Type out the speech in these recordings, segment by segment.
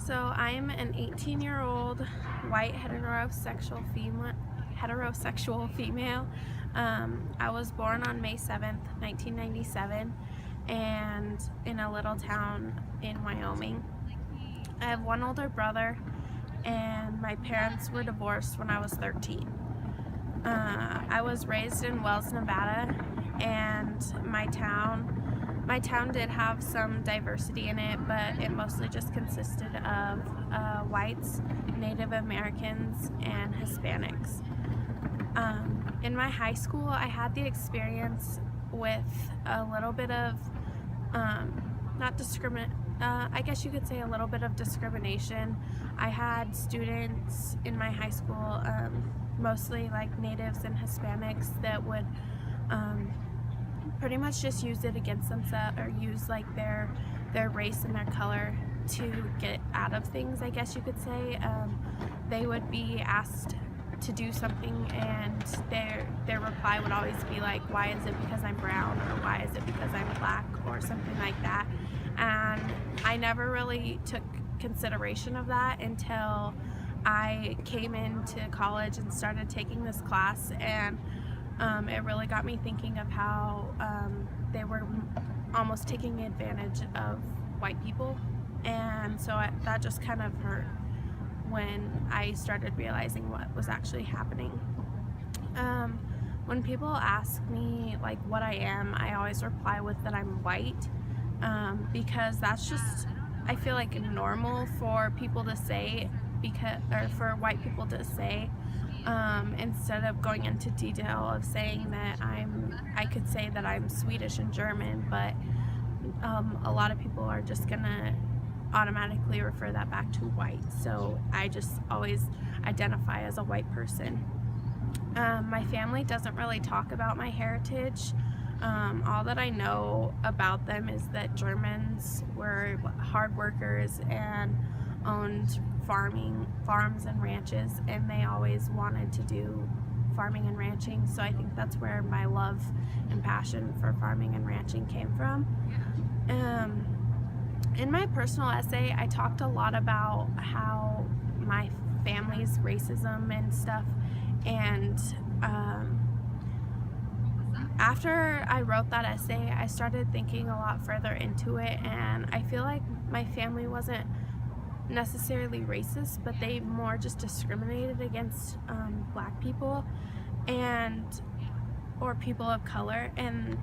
So I'm an 18-year-old white heterosexual female. I was born on May 7th, 1997, and in a little town in Wyoming. I have one older brother, and my parents were divorced when I was 13. I was raised in Wells, Nevada, and my town did have some diversity in it, but it mostly just consisted of whites, Native Americans, and Hispanics. In my high school, I had the experience with a little bit of, I guess you could say a little bit of discrimination. I had students in my high school, mostly like natives and Hispanics, that would pretty much just use it against themselves, or use like their race and their color to get out of things, I guess you could say. They would be asked to do something, and their reply would always be like, why is it because I'm brown, or why is it because I'm black, or something like that. And I never really took consideration of that until I came into college and started taking this class, and it really got me thinking of how they were almost taking advantage of white people. And so that just kind of hurt when I started realizing what was actually happening. When people ask me like what I am, I always reply with that I'm white, because that's just, I feel like, normal for people to say, or for white people to say, instead of going into detail of saying that I could say that I'm Swedish and German, but a lot of people are just gonna automatically refer that back to white. So I just always identify as a white person. My family doesn't really talk about my heritage. All that I know about them is that Germans were hard workers and owned farms and ranches, and they always wanted to do farming and ranching. So I think that's where my love and passion for farming and ranching came from. In my personal essay, I talked a lot about how my family's racism and stuff, and after I wrote that essay, I started thinking a lot further into it, and I feel like my family wasn't necessarily racist, but they more just discriminated against black people or people of color. And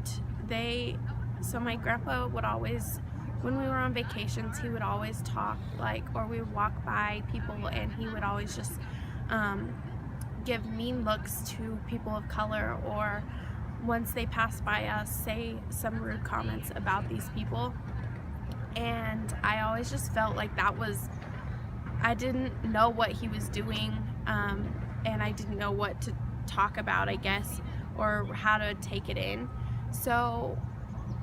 so my grandpa would always, when we were on vacations, he would always talk or we would walk by people, and he would always just give mean looks to people of color, or once they passed by us, say some rude comments about these people. And I always just felt like I didn't know what he was doing, and I didn't know what to talk about, I guess, or how to take it in. So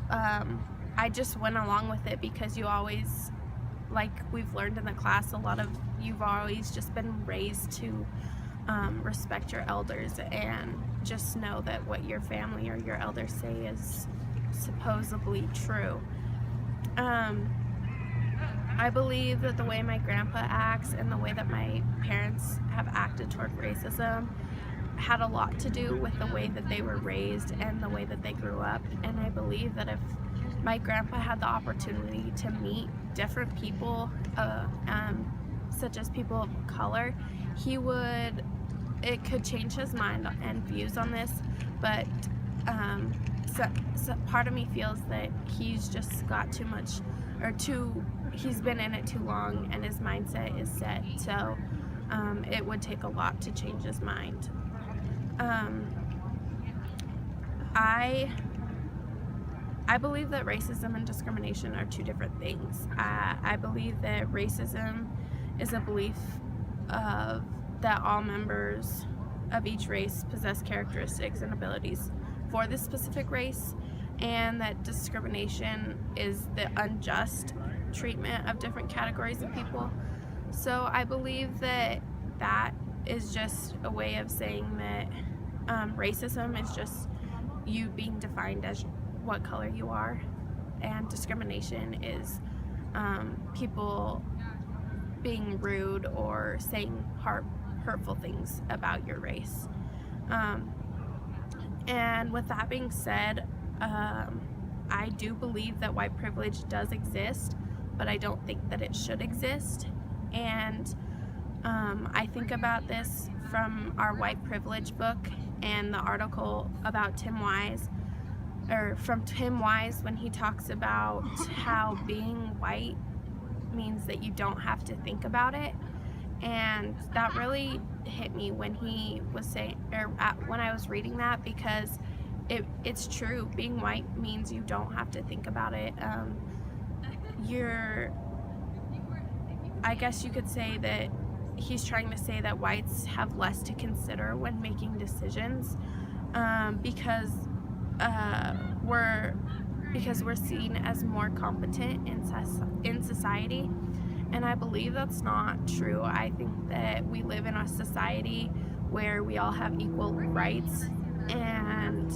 I just went along with it, because you always, like we've learned in the class, you've always just been raised to respect your elders, and just know that what your family or your elders say is supposedly true. I believe that the way my grandpa acts and the way that my parents have acted toward racism had a lot to do with the way that they were raised and the way that they grew up. And I believe that if my grandpa had the opportunity to meet different people, such as people of color, it could change his mind and views on this. But so part of me feels that he's just got too much, he's been in it too long, and his mindset is set. So it would take a lot to change his mind. I believe that racism and discrimination are two different things. I believe that racism is a belief that all members of each race possess characteristics and abilities for this specific race, and that discrimination is the unjust treatment of different categories of people. So I believe that is just a way of saying that racism is just you being defined as what color you are, and discrimination is people being rude or saying hurtful things about your race. And with that being said, I do believe that white privilege does exist, but I don't think that it should exist. And I think about this from our white privilege book and the article about Tim Wise, or from Tim Wise, when he talks about how being white means that you don't have to think about it. And that really hit me when he was saying, or when I was reading that, because it's true. Being white means you don't have to think about it. I guess you could say that he's trying to say that whites have less to consider when making decisions, because we're seen as more competent in society. And I believe that's not true. I think that we live in a society where we all have equal rights, and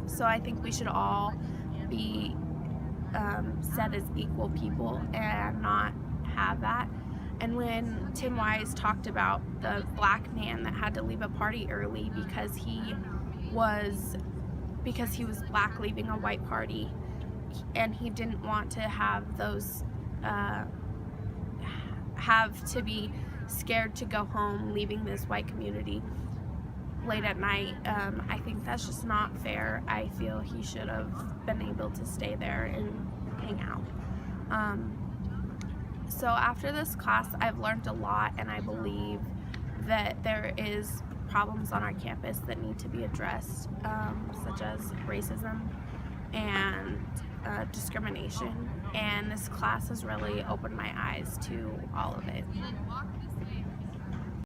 so I think we should all be set as equal people and not have that. And when Tim Wise talked about the black man that had to leave a party early because he was black, leaving a white party, and he didn't want to have those have to be scared to go home, leaving this white community late at night. I think that's just not fair. I feel he should have been able to stay there and hang out. So after this class, I've learned a lot, and I believe that there is problems on our campus that need to be addressed, such as racism and discrimination, and this class has really opened my eyes to all of it.